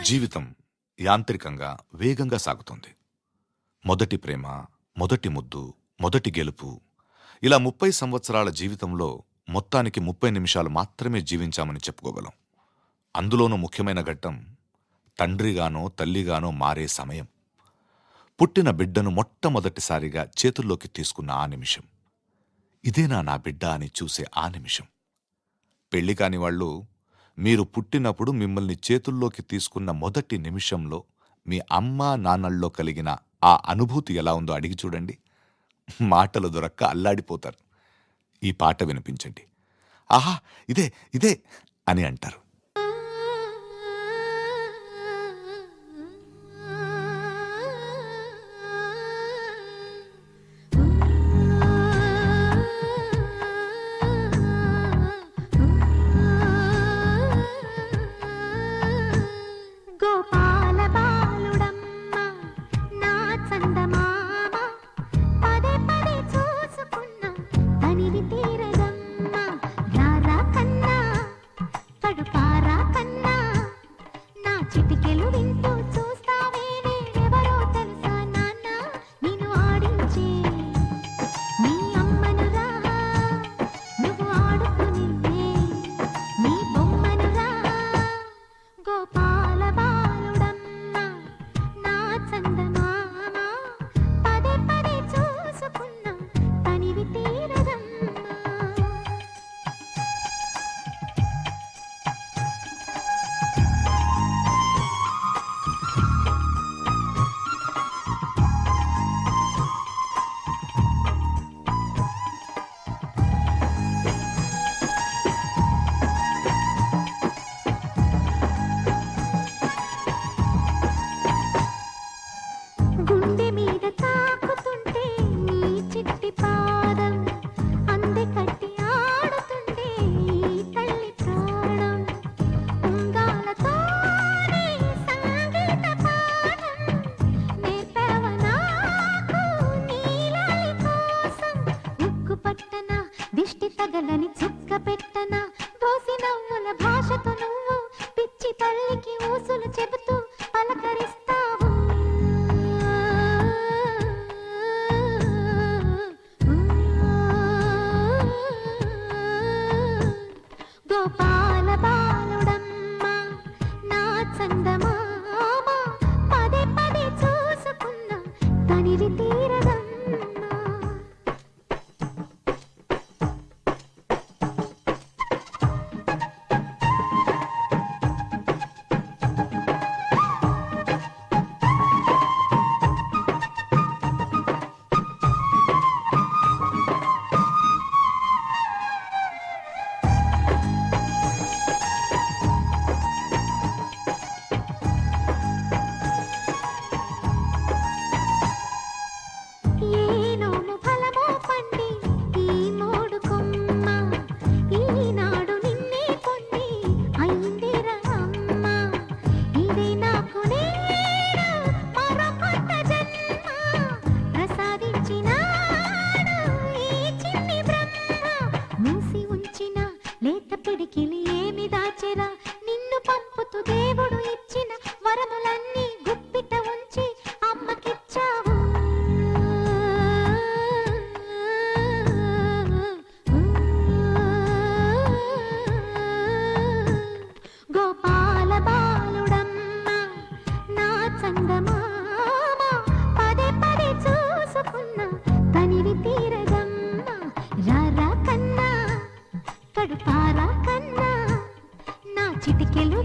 జీవితం యాంత్రికంగా వేగంగా సాగుతుంది. మొదటి ప్రేమ, మొదటి ముద్దు, మొదటి గెలుపు, ఇలా 30 సంవత్సరాల జీవితంలో మొత్తానికి 30 నిమిషాలు మాత్రమే జీవించామని చెప్పుకోగలం. అందులోనూ ముఖ్యమైన ఘట్టం తండ్రిగానో తల్లిగానో మారే సమయం. పుట్టిన బిడ్డను మొట్టమొదటిసారిగా చేతుల్లోకి తీసుకున్న ఆ నిమిషం. ఇదేనా నా బిడ్డ అని చూసే ఆ నిమిషం. పెళ్లి కాని వాళ్ళు మీరు పుట్టినప్పుడు మిమ్మల్ని చేతుల్లోకి తీసుకున్న మొదటి నిమిషంలో మీ అమ్మా నాన్నల్లో కలిగిన ఆ అనుభూతి ఎలా ఉందో అడిగి చూడండి. మాటలు దొరక్క అల్లాడిపోతారు. ఈ పాట వినిపించండి. ఆహా, ఇదే ఇదే అని అంటారు. చిటికెలు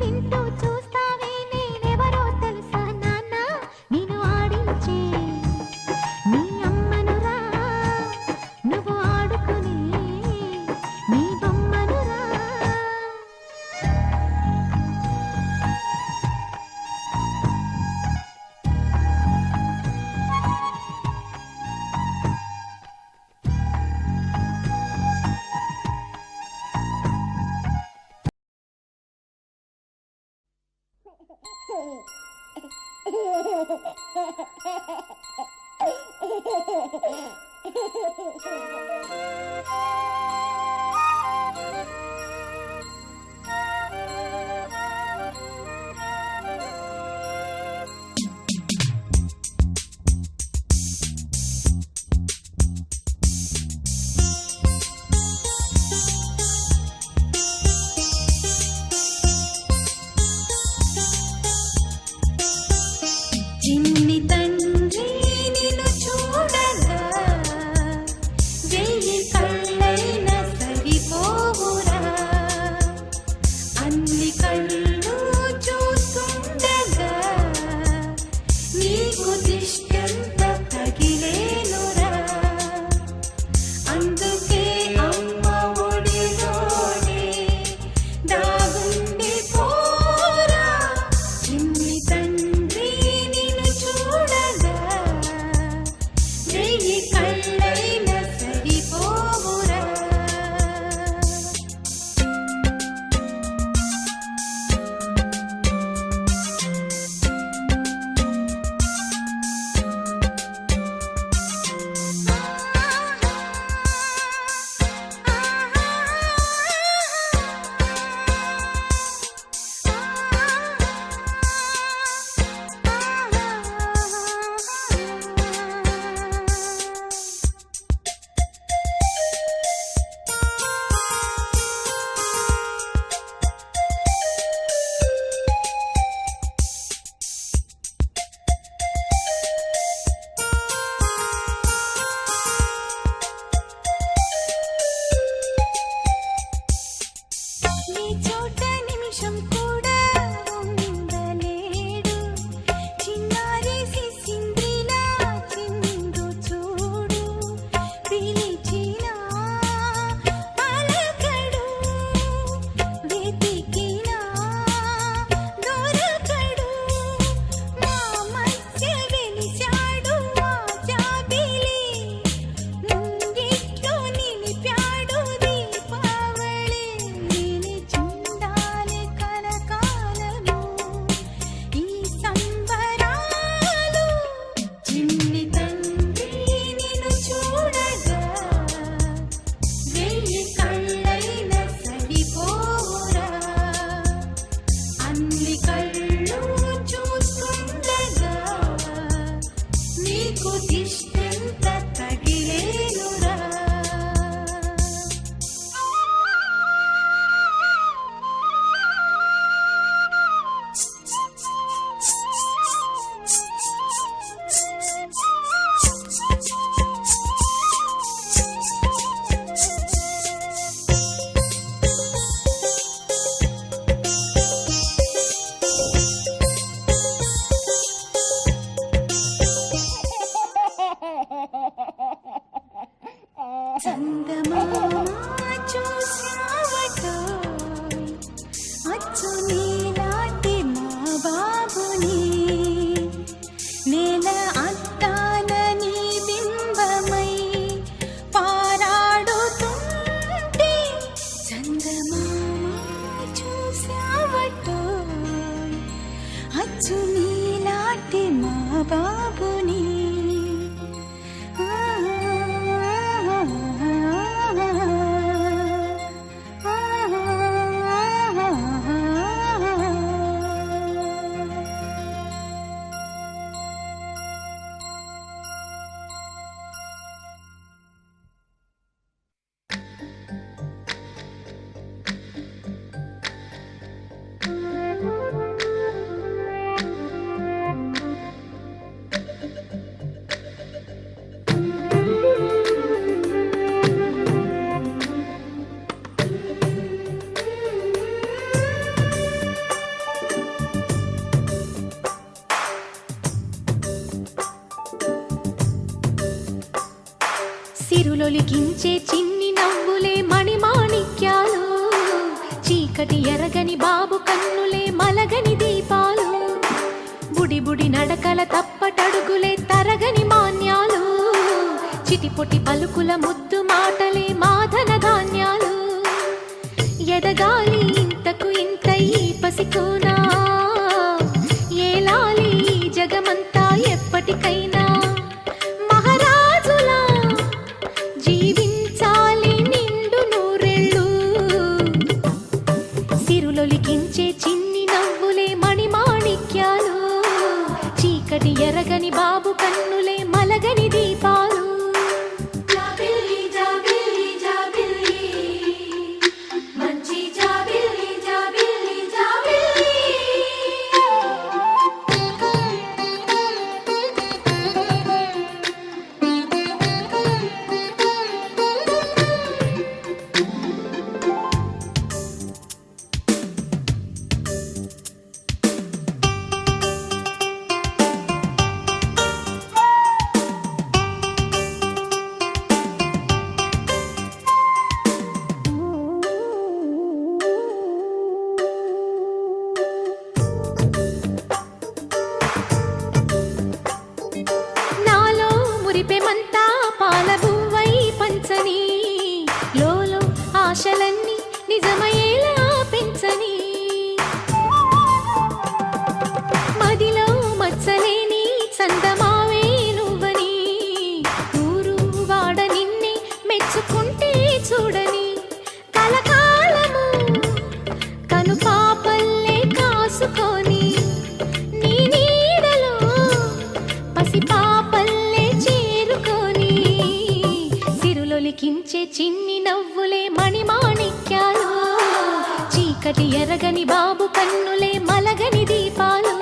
వింటూ చూస్తావే నేనెవరో తెలుసా నాన్న నిన్ను ఆడించే నీ అమ్మనురా నువ్వు ఆడుకునే నీ బొమ్మనురా. సిరులొలికించే చిన్ని నవ్వులే మణిమాణిక్యాలు, చీకటి ఎరగని బాబు కన్నులే మలగని దీపాలు, బుడి బుడి నడకల తప్పటడుగులే తరగని మాన్యాలు, చిటిపొటి పలుకుల ముద్దు మాటలే మాధన ధాన్యాలు, ఎదగాలి ఇంతకు ఇంత ఈ పసికోనా, ఏలాలి ఈ జగమంతా ఎప్పటికైనా, మహారాజులా జీవించాలి నిండు నూరెళ్ళు, సిరులొలికించే చిన్ని నవ్వులే మణిమాణిక్యాలు, చీకటి ఎరగని బాబు కన్నులే మలగని దీపాలు. జాబిల్లి జాబిల్లి జాబిల్లి మంచి జాబిల్లి జాబిల్లి జాబిల్లి. నాలో మురిపెమంతా పాలబువ్వై పంచని, లోలో ఆశలన్నీ నిజమయ్యేలా పెంచని, మదిలో మచ్చలేని చందమావే నువ్వని, ఊరు వాడ నిన్నే మెచ్చుకుంటే చూడని, కలకాలము కను పాపల్లే కాసుకొని, నీ నీడలో పసిపాపల్లే చేరుకొని, సిరులొలికించే చిన్ని నవ్వులే మణిమాణిక్యాలు, చీకటి ఎరగని బాబు కన్నులే మలగని దీపాలు,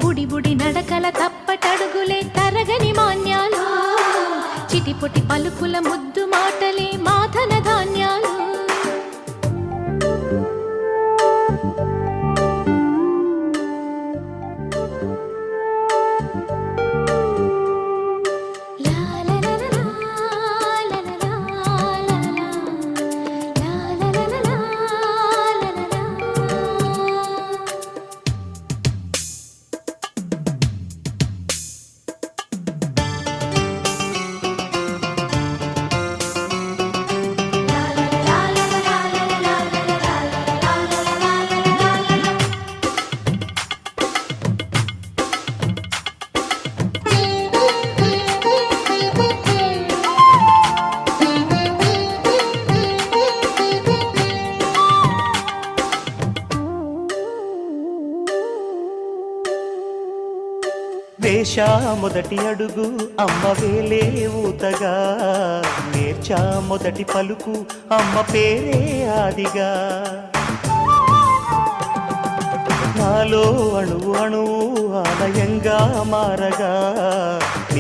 బుడి బుడి నడకల తప్పటడుగులే తరగని మాన్యాలు, చిటిపొటి పలుకుల ముద్దు మాటలే మాధన ధాన్యాలు. లా లా లా లా లా లా లా లా లా. లా లా లా లా లా లా లా లా. వేశా మొదటి అడుగు అమ్మ వేలే ఊతగా, నేర్చా మొదటి పలుకు అమ్మ పేరే ఆదిగా, నాలో అణువు అణువు ఆలయంగా మారగా,